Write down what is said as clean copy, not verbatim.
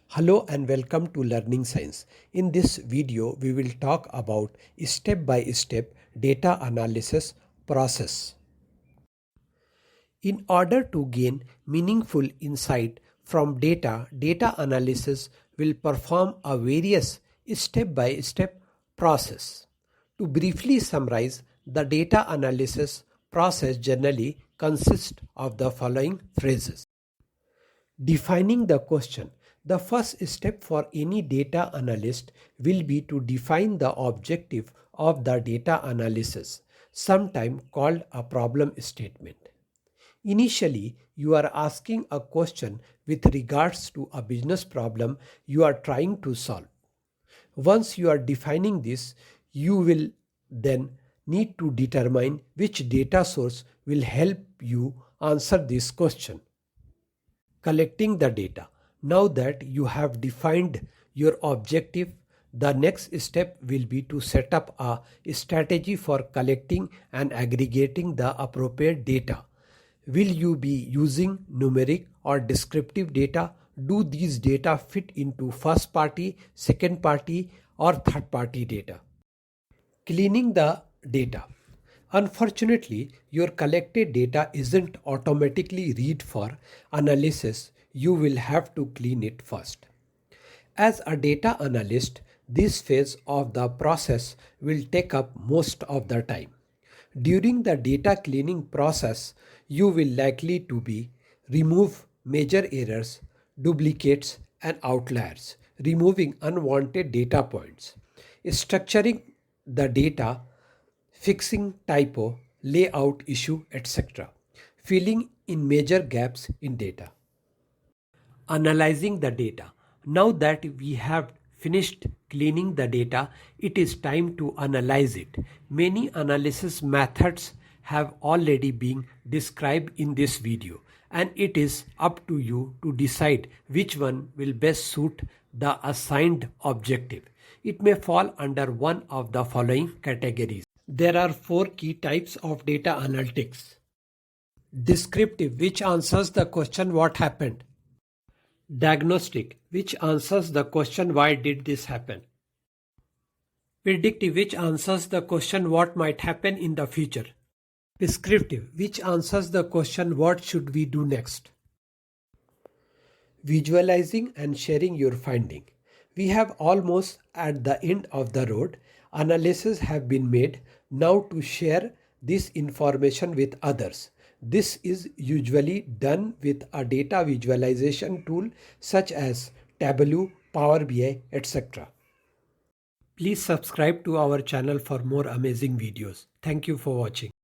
Hello and welcome to Learning Science. In this video, we will talk about step-by-step data analysis process. In order to gain meaningful insight from data, data analysis will perform a various step-by-step process. To briefly summarize, the data analysis process generally consists of the following phrases. Defining the question. The first step for any data analyst will be to define the objective of the data analysis, sometimes called a problem statement. Initially, you are asking a question with regards to a business problem you are trying to solve. Once you are defining this, you will then need to determine which data source will help you answer this question. Collecting the data. Now that you have defined your objective, the next step will be to set up a strategy for collecting and aggregating the appropriate data. Will you be using numeric or descriptive data? Do these data fit into first party, second party, or third party data? Cleaning the data. Unfortunately, your collected data isn't automatically read for analysis. You will have to clean it first. As a data analyst, this phase of the process will take up most of the time. During the data cleaning process, you will likely to be remove major errors, duplicates and outliers, removing unwanted data points, structuring the data, fixing typo, layout issue, etc., filling in major gaps in data. Analyzing the data. Now that we have finished cleaning the data, it is time to analyze it. Many analysis methods have already been described in this video, and it is up to you to decide which one will best suit the assigned objective. It may fall under one of the following categories. There are four key types of data analytics. Descriptive, which answers the question what happened. Diagnostic, which answers the question why did this happen. Predictive, which answers the question what might happen in the future. Prescriptive, which answers the question what should we do next. Visualizing and sharing your finding. We have almost at the end of the road. Analyses have been made. Now to share this information with others. This is usually done with a data visualization tool such as Tableau, Power BI, etc. Please subscribe to our channel for more amazing videos. Thank you for watching.